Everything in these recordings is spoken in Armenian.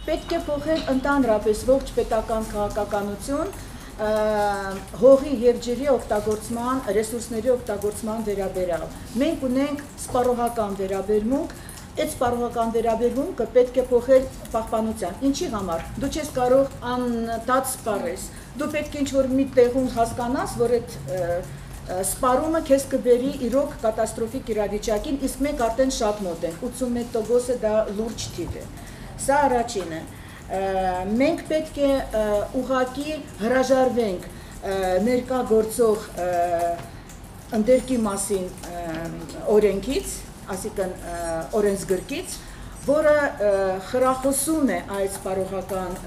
պետք է փոխել ընդհանրապես ողջ պետական քաղաքականություն հողի եւ ջրի օգտագործման, ռեսուրսների օգտագործման վերաբերյալ։ Մենք ունենք սպառողական վերաբերմունք, այդ սպառողական վերաբերմունքը պետք է փոխել պահպանության։ Ինչի համար։ Դու չես կարող անընդհատ սպառես։ Դու պետք է ինչ-որ մի տեղում հասկանաս, որ այդ սպառումը քեզ կբերի իրոք կատաստրոֆիկ իրավիճակին, իսկ մենք արդեն շատ մոտ ենք, 81%-ը դա լուրջ թիվ է։ Սա առաջինը։ Մենք պետք է ուղղակի հրաժարվենք ներկա գործող ընդերքի մասին օրենքից, ասիկան օրենսգրքից, որը խրախուսում է այդ սպառողական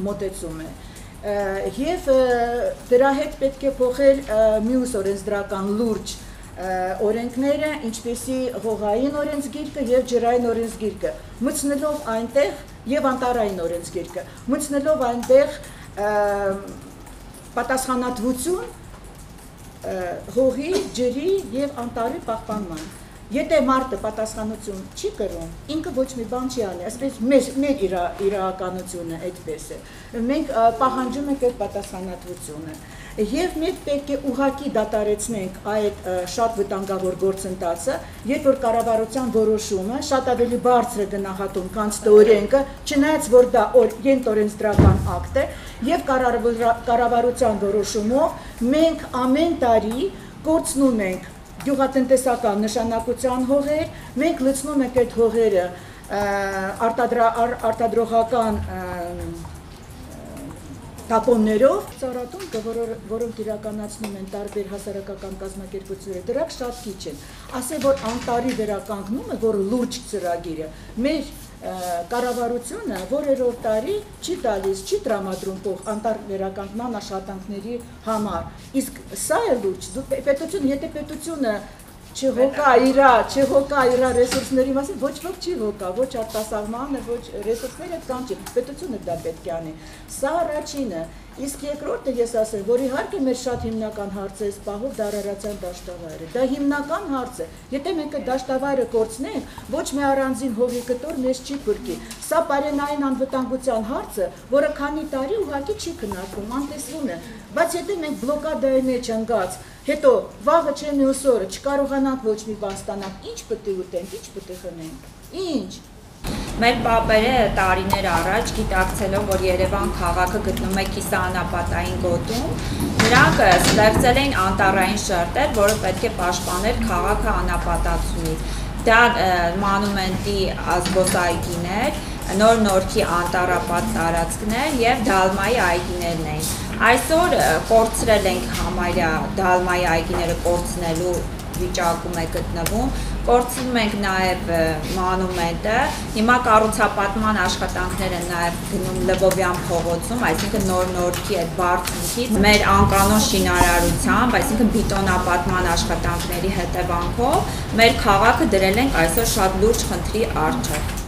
մոտեցումը։ Եվ դրա հետ պետք է փոխել մյուս օրենսդրական լուրջ օրենքները, ինչպեսի հողային օրենսգիրքը եւ ջրային օրենսգիրքը, մտցնելով այնտեղ եւ անտառային օրենսգիրքը, մտցնելով այնտեղ պատասխանատվություն հողի, ջրի եւ անտառի պահպանման։ Եթե մարդը պատասխանություն չի կրում, ինքը ոչ մի բան չի անի, այսպես մեր իրականությունը այդպես է։ Մենք պահանջում ենք այդ պատասխանատվությունը։ Եվ մենք պետք է ուղղակի դադարեցնենք այդ շատ վտանգավոր գործընթացը, երբ որ կառավարության որոշումը շատ ավելի բարձր է գնահատում, քան օրենքը, չնայած որ դա ենթօրենսդրական ակտ է, եւ կառավարության որոշումով մենք ամեն տարի կորցնում ենք գյուղատնտեսական նշանակության հողեր, մենք լցնում ենք այդ հողերը արտադրողական տապոններով, ծառատունքը, որոնք իրականացնում են տարբեր հասարակական կազմակերպությունները, դրանք շատ քիչ են։ Ասել, որ անտառի վերականգնումը, որը լուրջ ծրագիր է, մեր կառավարությունը որերով տարի չի տալիս, չի տրամադրում փող անտառ վերականգնման աշխատանքների համար։ Իսկ սա է լուրջ, պետությունը, եթե պետությունը չհոգա իր ռեսուրսների մասին, ոչ ոք չի հոգա, ոչ արտասահմանը, ոչ ռեսուրսները կան չի, պետությունը դա պետք է անի։ Սա առաջինը, իսկ երկրորդը ես ասեմ, որ իհարկե մեր շատ հիմնական հարցը է սպահով դարարացիան դաշտավայրը։ Դա հիմնական հարց է։ Եթե մենք այդ դաշտավայրը կորցնենք, ոչ մի առանձին հողի կտոր մեզ չի փրկի։ Սա պարենային անվտանգության հարցը, որը քանի տարի ուղղակի չի քննարկվում, անտեսվում է։ Բայց եթե մենք բլոկադայի մեջ ընկած, հետո վաղը չէ մյուս օրը չկարողանանք ոչ մի բան ստանալ, ինչ պետք է ուտենք, ինչ պետք է խմենք, ինչ։ Մեր պապերը տարիներ առաջ գիտակցելով, որ Երևան քաղաքը գտնում է կիսաանապատային գոտում, նրանք ստեղծել էին անտառային շերտեր, որը պետք է պաշտպաներ քաղաքը անապատացումից։ Դա մանումենտի զբոսայգիներ, նոր Նորքի անտառապատ տարածքներ եւ Դալմայի այգիներն էին։ Այսօր կորցրել ենք համարյա Դալմայի այգիները կորցնելու վիճակում է գտնվում, կորցնում ենք նաև մանումենտը, հիմա կառուցապատման աշխատանքներ են նաև գնում Լվովյան փողոցում, այսինքն նոր Նորքի այդ բարձունքից մեր անկանոն շինարարությամբ, այսինքն բիտոնապատման աշխատանքների հետևանքով մեր քաղաքը դրել ենք այսօր շատ լուրջ խնդրի առջև։